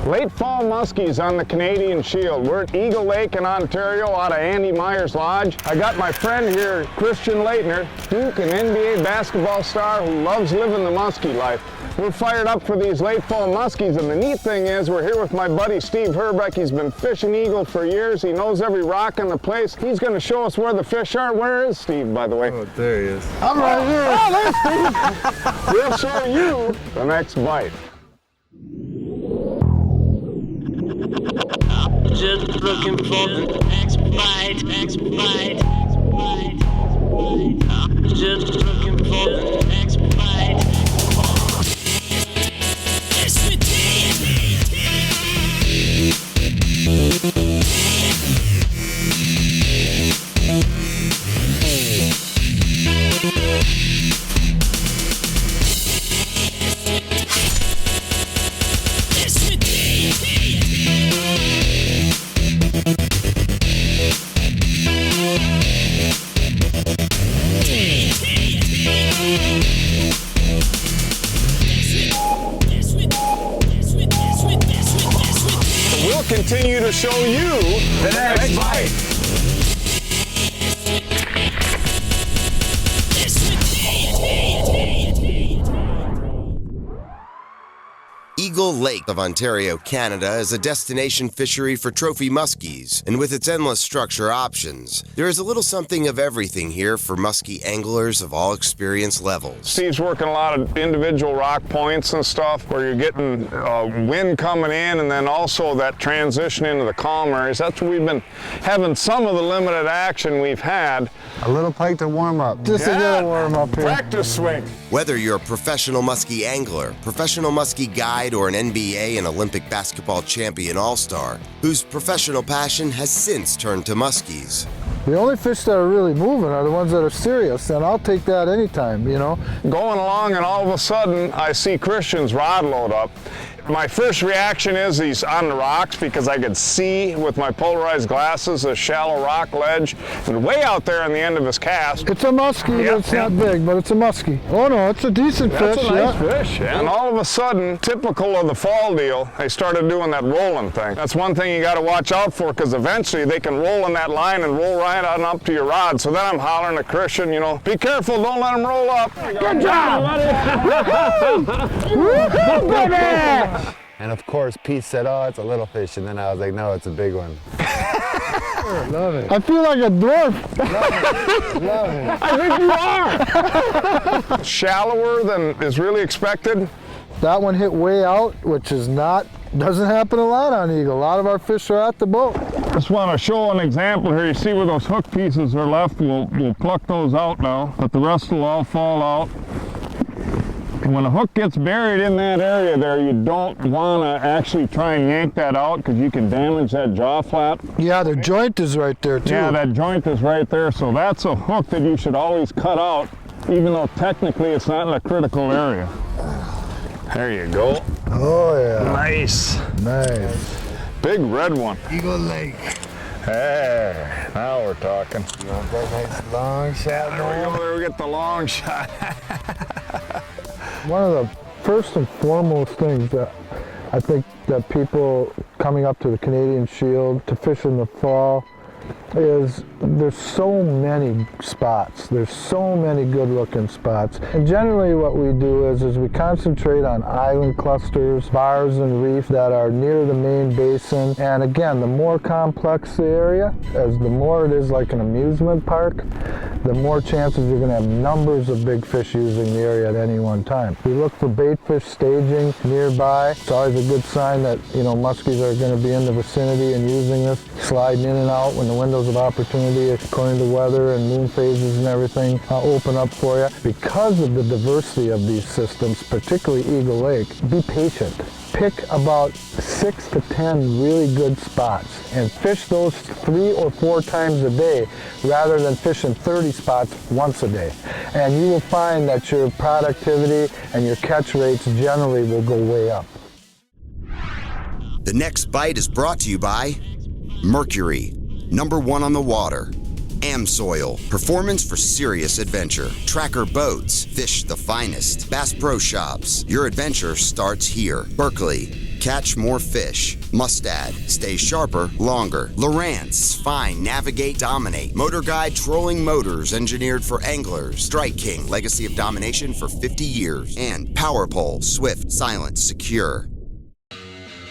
Late fall muskies on the Canadian Shield. We're at Eagle Lake in Ontario out of Andy Meyer's Lodge. I got my friend here, Christian Laettner, Duke and NBA basketball star who loves living the muskie life. We're fired up for these late fall muskies, and the neat thing is we're here with my buddy Steve Herbeck. He's been fishing Eagle for years. He knows every rock in the place. He's going to show us where the fish are. Where is Steve, by the way? Oh, there he is. I'm right here. Oh, there's Steve. We'll show you the next bite. Just looking for the next bite, next bite, just looking for the next bite. We'll continue to show you the next bite. Eagle Lake of Ontario, Canada is a destination fishery for trophy muskies, and with its endless structure options, there is a little something of everything here for muskie anglers of all experience levels. Steve's working a lot of individual rock points and stuff where you're getting wind coming in and then also that transition into the calm areas. That's where we've been having some of the limited action we've had. A little pike to warm up. Just a little warm up here. Practice swing. Whether you're a professional muskie angler, professional muskie guide, or an NBA and Olympic basketball champion all-star whose professional passion has since turned to muskies. The only fish that are really moving are the ones that are serious, and I'll take that anytime, you know. Going along and all of a sudden I see Christian's rod load up. My first reaction is he's on the rocks because I could see with my polarized glasses a shallow rock ledge and way out there on the end of his cast. It's a muskie, Yep, it's not big, but it's a muskie. Oh no, it's a decent That's fish. a nice fish. And all of a sudden, typical of the fall deal, they started doing that rolling thing. That's one thing you got to watch out for because eventually they can roll in that line and roll right on up to your rod. So then I'm hollering at Christian, you know, be careful, don't let them roll up. Good job! Woo-hoo, baby! And of course, Pete said, oh, it's a little fish. And then I was like, no, it's a big one. Love it. I feel like a dwarf. Love it. I think you are. Shallower than is really expected. That one hit way out, which is doesn't happen a lot on Eagle. A lot of our fish are at the boat. Just want to show an example here. You see where those hook pieces are left? We'll pluck those out now, but the rest will all fall out. When a hook gets buried in that area there, you don't want to actually try and yank that out because you can damage that jaw flap. Yeah, the joint is right there too. Yeah, that joint is right there. So that's a hook that you should always cut out, even though technically it's not in a critical area. There you go. Oh yeah. Nice. Nice. Big red one. Eagle Lake. Hey, now we're talking. You want that nice long shot? There we get the long shot. One of the first and foremost things that I think that people coming up to the Canadian Shield to fish in the fall is there's so many spots. There's so many good looking spots. And generally what we do is we concentrate on island clusters, bars and reefs that are near the main basin. And again, the more complex the area, as the more it is like an amusement park, the more chances you're going to have numbers of big fish using the area at any one time. We look for bait fish staging nearby. It's always a good sign that, you know, muskies are going to be in the vicinity and using this, sliding in and out when the windows of opportunity, according to weather and moon phases and everything, open up for you. Because of the diversity of these systems, particularly Eagle Lake, be patient. Pick about 6 to 10 really good spots and fish those 3 or 4 times a day rather than fishing 30 spots once a day. And you will find that your productivity and your catch rates generally will go way up. The next bite is brought to you by Mercury, #1 on the water. Amsoil, performance for serious adventure. Tracker Boats, fish the finest. Bass Pro Shops, your adventure starts here. Berkeley, catch more fish. Mustad, stay sharper longer. Lowrance, find, navigate, dominate. Motor Guide trolling motors engineered for anglers. Strike King, legacy of domination for 50 years. And Power Pole, swift, silent, secure.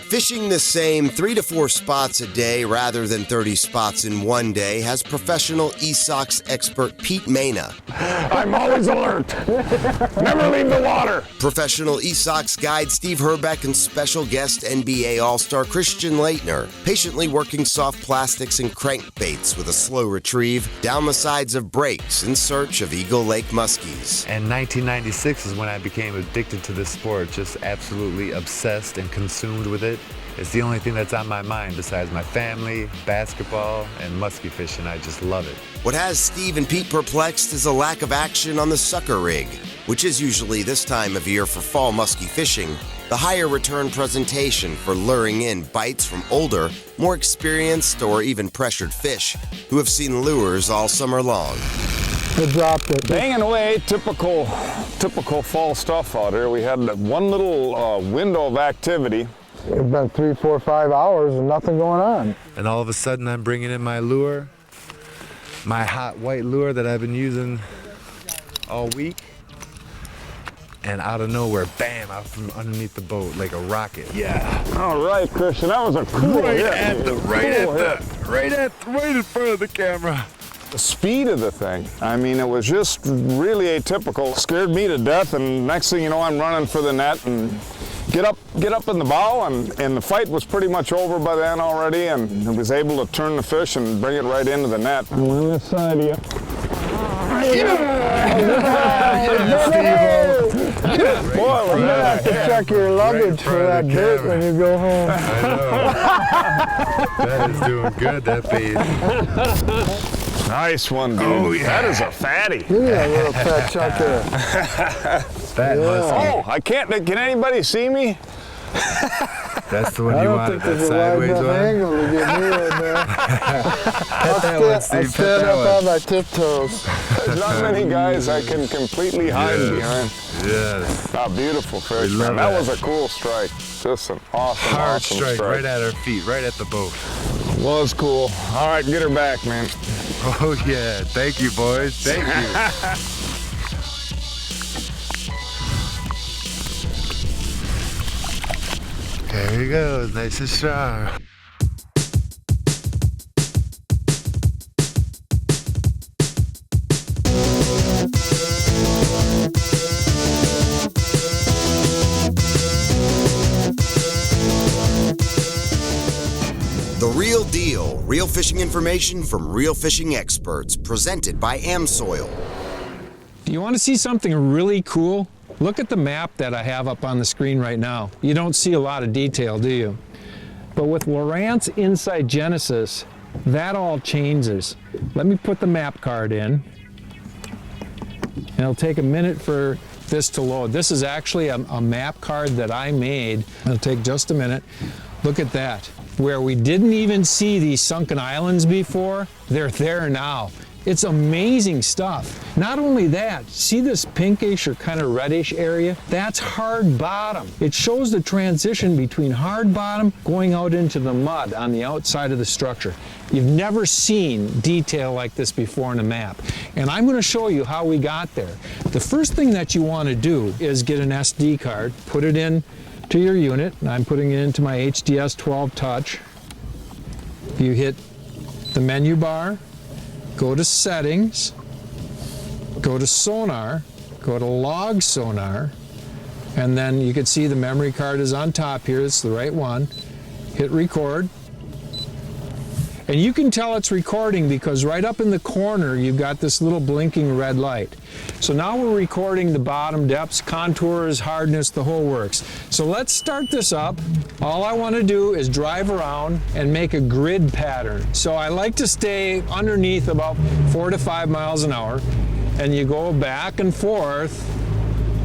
Fishing the same 3 to 4 spots a day rather than 30 spots in one day has professional eSOX expert Pete Mena. I'm always alert. Never leave the water. Professional eSOX guide Steve Herbeck and special guest NBA All-Star Christian Laettner, patiently working soft plastics and crankbaits with a slow retrieve down the sides of breaks in search of Eagle Lake muskies. And 1996 is when I became addicted to this sport, just absolutely obsessed and consumed with it. It's the only thing that's on my mind besides my family, basketball, and muskie fishing. I just love it. What has Steve and Pete perplexed is a lack of action on the sucker rig, which is usually this time of year for fall muskie fishing, the higher return presentation for luring in bites from older, more experienced, or even pressured fish who have seen lures all summer long. They dropped it. Banging away, typical fall stuff out here. We had one little window of activity. It's been 3, 4, 5 hours and nothing going on. And all of a sudden I'm bringing in my lure, my hot white lure that I've been using all week. And out of nowhere, bam, out from underneath the boat like a rocket. Yeah. All right, Christian, that was a cool hit. Right in front of the camera. The speed of the thing, I mean, it was just really atypical. Scared me to death, and next thing you know, I'm running for the net and get up in the bow, and the fight was pretty much over by then already, and I was able to turn the fish and bring it right into the net. I'm on this side of you. Boy, You have to check your luggage for that bait when you go home. I know. That is doing good, that bait. Nice one, dude. Oh, yeah. That is a fatty. Look at that little fat chunk there. That muskie. Oh, I can't, can anybody see me? That's the one I you don't wanted, think there's that a wide sideways enough one? angle to get me in there. Hit that one, I'll Steve. stand up on my tiptoes. There's not many guys I can completely hide behind. Yes. Ah, beautiful fish, love man. That that. was a cool strike. Just an awesome, Hard awesome strike right at our feet, right at the boat. Was cool. All right, get her back, man. Oh yeah, thank you boys, thank you. There he goes, nice and strong. The Real Deal, real fishing information from real fishing experts, presented by AmSoil. Do you want to see something really cool? Look at the map that I have up on the screen right now. You don't see a lot of detail, do you? But with Lowrance Inside Genesis, that all changes. Let me put the map card in. And it'll take a minute for this to load. This is actually a map card that I made. It'll take just a minute. Look at that. Where we didn't even see these sunken islands before, they're there now. It's amazing stuff. Not only that, see this pinkish or kind of reddish area? That's hard bottom. It shows the transition between hard bottom going out into the mud on the outside of the structure. You've never seen detail like this before in a map. And I'm going to show you how we got there. The first thing that you want to do is get an SD card, put it in to your unit, and I'm putting it into my HDS 12 Touch. You hit the menu bar, go to Settings, go to Sonar, go to Log Sonar, and then you can see the memory card is on top here. It's the right one. Hit Record. And you can tell it's recording because right up in the corner you've got this little blinking red light. So now we're recording the bottom depths, contours, hardness, the whole works. So let's start this up. All I want to do is drive around and make a grid pattern. So I like to stay underneath about 4 to 5 miles an hour, and you go back and forth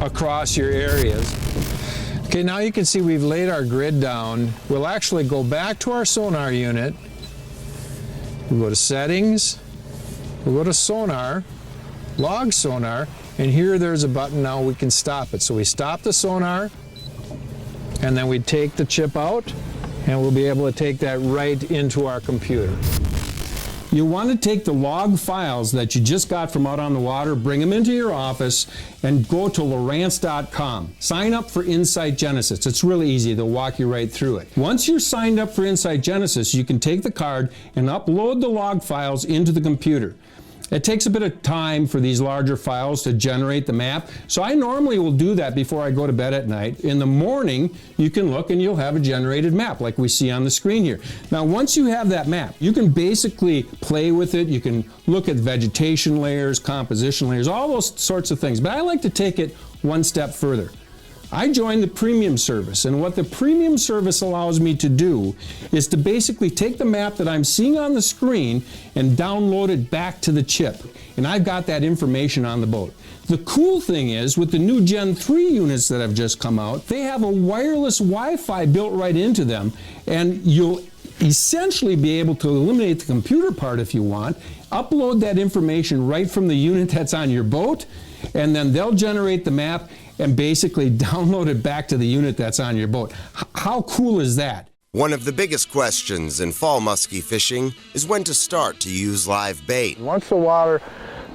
across your areas. Okay, now you can see we've laid our grid down. We'll actually go back to our sonar unit. We'll go to Settings, we'll go to Sonar, Log Sonar, and here there's a button now we can stop it. So we stop the sonar, and then we take the chip out, and we'll be able to take that right into our computer. You want to take the log files that you just got from out on the water, bring them into your office, and go to Lowrance.com. Sign up for Insight Genesis. It's really easy. They'll walk you right through it. Once you're signed up for Insight Genesis, you can take the card and upload the log files into the computer. It takes a bit of time for these larger files to generate the map, so I normally will do that before I go to bed at night. In the morning, you can look and you'll have a generated map like we see on the screen here. Now, once you have that map, you can basically play with it. You can look at vegetation layers, composition layers, all those sorts of things. But I like to take it one step further. I joined the premium service, and what the premium service allows me to do is to basically take the map that I'm seeing on the screen and download it back to the chip. And I've got that information on the boat. The cool thing is, with the new Gen 3 units that have just come out, they have a wireless Wi-Fi built right into them, and you'll essentially be able to eliminate the computer part if you want, upload that information right from the unit that's on your boat, and then they'll generate the map and basically download it back to the unit that's on your boat. How cool is that? One of the biggest questions in fall muskie fishing is when to start to use live bait. Once the water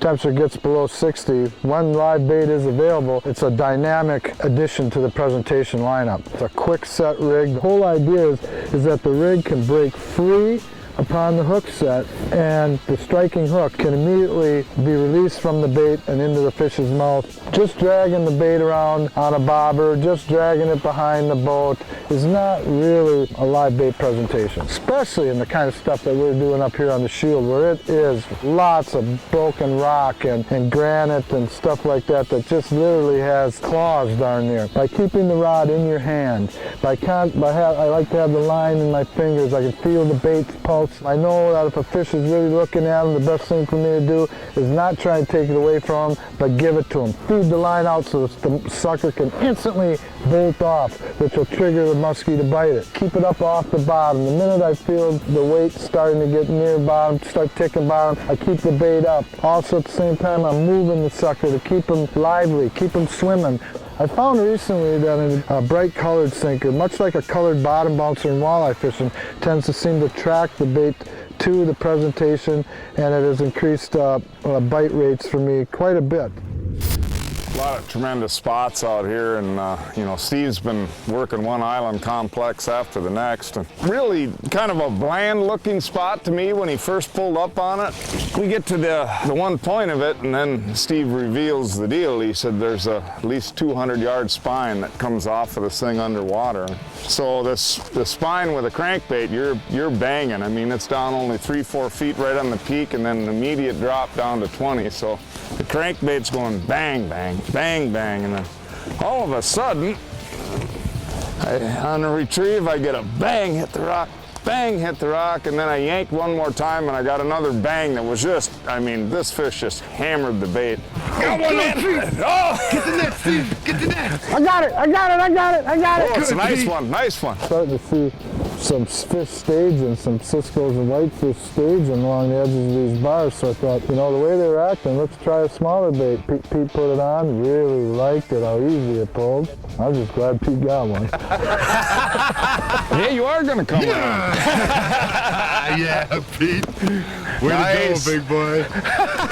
temperature gets below 60, when live bait is available, it's a dynamic addition to the presentation lineup. It's a quick set rig. The whole idea is that the rig can break free upon the hook set, and the striking hook can immediately be released from the bait and into the fish's mouth. Just dragging the bait around on a bobber, just dragging it behind the boat is not really a live bait presentation, especially in the kind of stuff that we're doing up here on the Shield, where it is lots of broken rock and granite and stuff like that that just literally has claws darn near. By keeping the rod in your hand, I like to have the line in my fingers, I can feel the bait's pulse. I know that if a fish is really looking at him, the best thing for me to do is not try to take it away from him, but give it to him. Feed the line out so the sucker can instantly bolt off, which will trigger the muskie to bite it. Keep it up off the bottom. The minute I feel the weight starting to get near bottom, start ticking bottom, I keep the bait up. Also at the same time, I'm moving the sucker to keep him lively, keep him swimming. I found recently that a bright colored sinker, much like a colored bottom bouncer in walleye fishing, tends to seem to track the bait to the presentation, and it has increased bite rates for me quite a bit. A lot of tremendous spots out here, and you know, Steve's been working one island complex after the next, and really kind of a bland looking spot to me when he first pulled up on it. We get to the one point of it, and then Steve reveals the deal. He said there's at least 200-yard spine that comes off of this thing underwater. So the spine with a crankbait, you're banging. I mean, it's down only 3-4 feet right on the peak, and then an immediate drop down to 20. So the crankbait's going bang, bang, bang, bang, and then all of a sudden, on a retrieve, I get a bang, hit the rock, bang, hit the rock, and then I yanked one more time, and I got another bang that was just, I mean, this fish just hammered the bait. Got one in! Oh! Get the net, Steve! Get the net! I got it! I got it! I got it! I got it! Oh, it's a nice one, nice one. Starting to see some fish staging, some Cisco's and whitefish staging along the edges of these bars, so I thought, you know, the way they were acting, let's try a smaller bait. Pete put it on, really liked it, how easy it pulled. I was just glad Pete got one. Yeah, you are going to come around. Yeah, Pete. Way Nice. to go, big boy.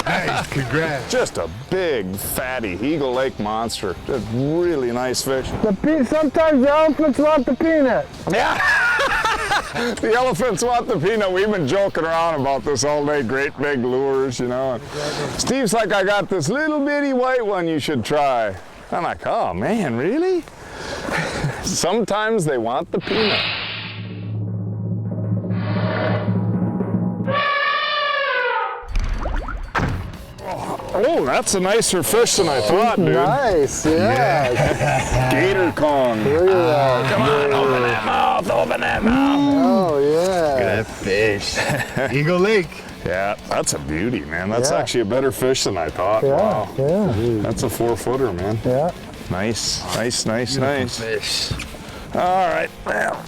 Nice, congrats. Just a big, fatty Eagle Lake monster. Just really nice fish. Sometimes the elephants want the peanut. Yeah. The elephants want the peanut. We've been joking around about this all day. Great big lures, you know. And Steve's like, I got this little bitty white one you should try. I'm like, oh man, really? Sometimes they want the peanut. Oh, that's a nicer fish than I thought, dude. Nice, yeah. Gator Kong. Look at that. Come on, open that mouth, open that mouth. Oh, yeah. Look at that fish. Eagle Lake. Yeah, that's a beauty, man. That's Yeah. actually a better fish than I thought. Yeah, Wow. yeah, That's a 4-footer, man. yeah. Nice, nice, nice, nice. Fish. All right, well,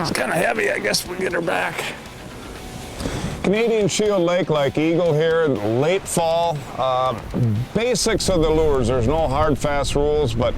it's kind of heavy. I guess we get her back. Canadian Shield Lake, like Eagle here, late fall. Basics of the lures, there's no hard, fast rules, but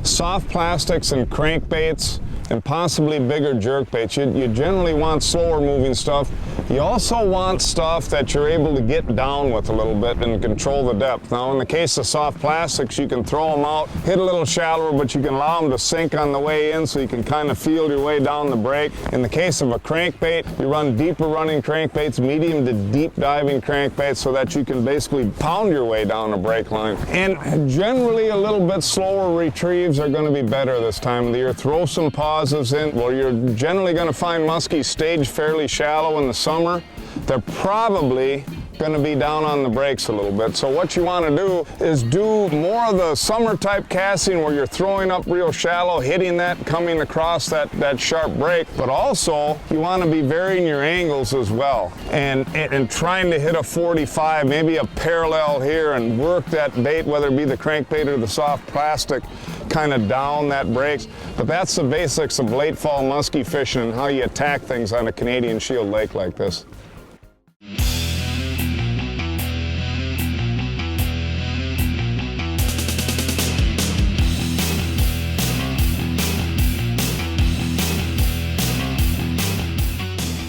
soft plastics and crankbaits and possibly bigger jerkbaits. You generally want slower moving stuff. You also want stuff that you're able to get down with a little bit and control the depth. Now in the case of soft plastics, you can throw them out, hit a little shallower, but you can allow them to sink on the way in so you can kind of feel your way down the break. In the case of a crankbait, you run deeper running crankbaits, medium to deep diving crankbaits, so that you can basically pound your way down a break line. And generally a little bit slower retrieves are going to be better this time of the year. Throw some pauses in. Well, you're generally going to find muskies stage fairly shallow in the summer. They're probably going to be down on the brakes a little bit. So what you want to do is do more of the summer type casting where you're throwing up real shallow, hitting that, coming across that sharp break, but also you want to be varying your angles as well and trying to hit a 45, maybe a parallel here, and work that bait, whether it be the crankbait or the soft plastic, kind of down that break. But that's the basics of late fall muskie fishing and how you attack things on a Canadian Shield lake like this.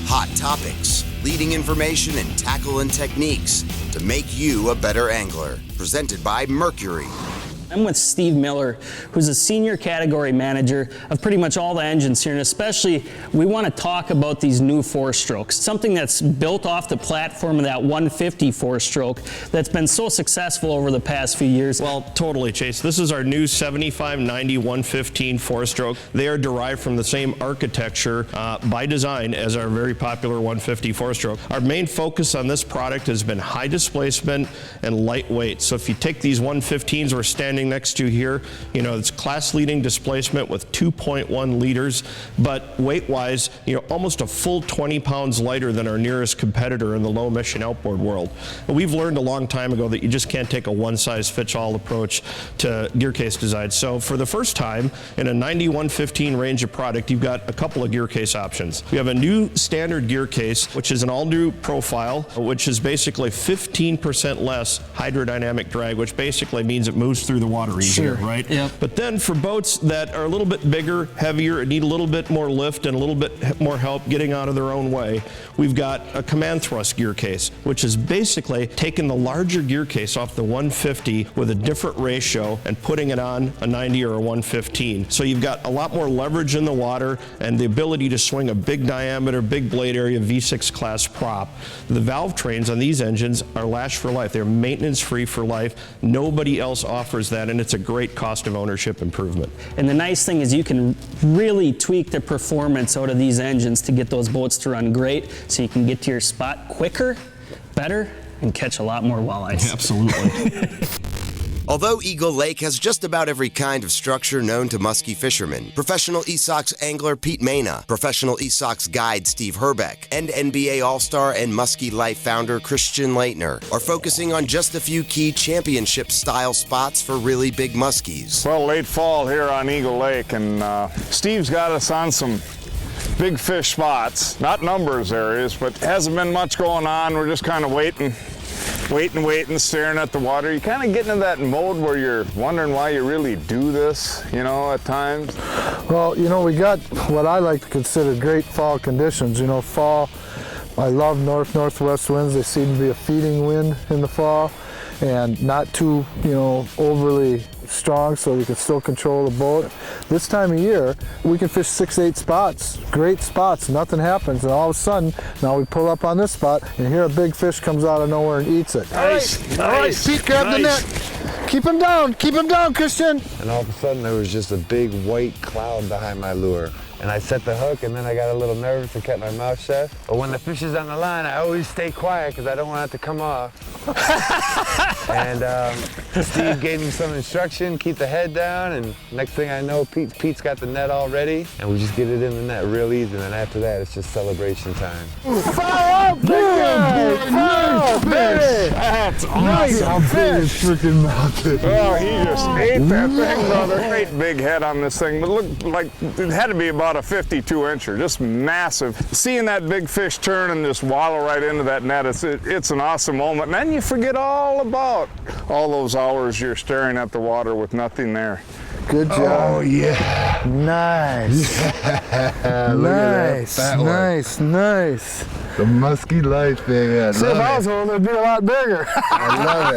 Hot topics, leading information, and tackle and techniques to make you a better angler. Presented by Mercury. I'm with Steve Miller, who's a senior category manager of pretty much all the engines here, and especially we want to talk about these new four-strokes, something that's built off the platform of that 150 four-stroke that's been so successful over the past few years. Well, totally, Chase. This is our new 7590 115 four-stroke. They are derived from the same architecture by design as our very popular 150 four-stroke. Our main focus on this product has been high displacement and lightweight. So if you take these 115s we're standing next to here, you know, it's class-leading displacement with 2.1 liters, but weight-wise, you know, almost a full 20 pounds lighter than our nearest competitor in the low-emission outboard world. And we've learned a long time ago that you just can't take a one-size-fits-all approach to gear case design. So for the first time in a 90-115 range of product, you've got a couple of gear case options. We have a new standard gear case, which is an all-new profile, which is basically 15% less hydrodynamic drag, which basically means it moves through the water easier, right? Yep. But then for boats that are a little bit bigger, heavier, and need a little bit more lift and a little bit more help getting out of their own way, we've got a command thrust gear case, which is basically taking the larger gear case off the 150 with a different ratio and putting it on a 90 or a 115. So you've got a lot more leverage in the water and the ability to swing a big diameter, big blade area V6 class prop. The valve trains on these engines are lash for life. They're maintenance free for life. Nobody else offers that, and it's a great cost of ownership improvement. And the nice thing is you can really tweak the performance out of these engines to get those boats to run great, so you can get to your spot quicker, better, and catch a lot more walleyes. Absolutely. Although Eagle Lake has just about every kind of structure known to muskie fishermen, professional Esox angler Pete Mena, professional Esox guide Steve Herbeck, and NBA All-Star and Muskie Life founder Christian Laettner are focusing on just a few key championship-style spots for really big muskies. Well, late fall here on Eagle Lake, and Steve's got us on some big fish spots, not numbers areas, but hasn't been much going on. We're just kind of waiting, staring at the water. You kind of get into that mode where you're wondering why you really do this, you know, at times. Well, you know, we got what I like to consider great fall conditions. You know, fall, I love north-northwest winds. They seem to be a feeding wind in the fall and not too, you know, overly strong, so we can still control the boat. This time of year, we can fish 6-8 spots, great spots, nothing happens, and all of a sudden, now we pull up on this spot, and here a big fish comes out of nowhere and eats it. Nice, All right, Pete, grab the net. Keep him down, Christian. And all of a sudden there was just a big white cloud behind my lure. And I set the hook, and then I got a little nervous and kept my mouth shut. But when the fish is on the line, I always stay quiet because I don't want it to come off. And Steve gave me some instruction, keep the head down, and next thing I know, Pete's got the net all ready, and we just get it in the net real easy, and then after that, it's just celebration time. Fire up, big guy! Fire up, baby! That's Nice fish! Freaking melted. Oh, he just ate that thing, brother. Great big head on this thing, but look like it had to be about a 52-incher, just massive. Seeing that big fish turn and just wallow right into that net, it's an awesome moment. And then you forget all about all those hours you're staring at the water with nothing there. Good job. Oh, yeah. Nice. Nice. Nice. Nice. The musky life, baby. I See, if I was love it. holding, it'd be a lot bigger. I love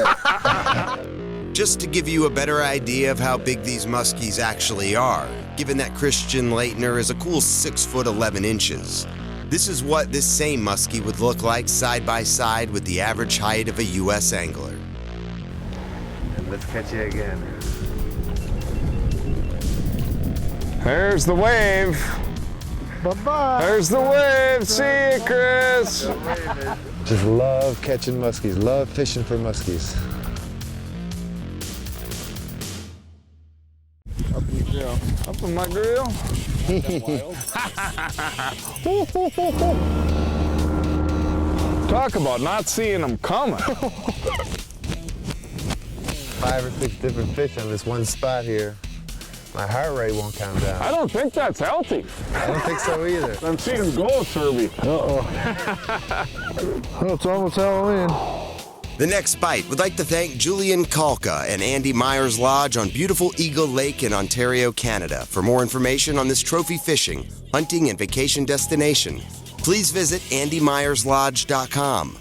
it. Just to give you a better idea of how big these muskies actually are, given that Christian Laettner is a cool 6 foot 11 inches. This is what this same muskie would look like side by side with the average height of a U.S. angler. And let's catch you again. There's the wave. Bye-bye. There's the wave. See you, Chris. Just love catching muskies. Love fishing for muskies. Up in your grill. Up in my grill. Talk about not seeing them coming. 5 or 6 different fish on this one spot here. My heart rate won't calm down. I don't think that's healthy. I don't think so either. I'm seeing ghosts, Herbie. Uh-oh. Oh, it's almost Halloween. The Next Bite would like to thank Julian Kalka and Andy Myers Lodge on beautiful Eagle Lake in Ontario, Canada. For more information on this trophy fishing, hunting, and vacation destination, please visit andymyerslodge.com.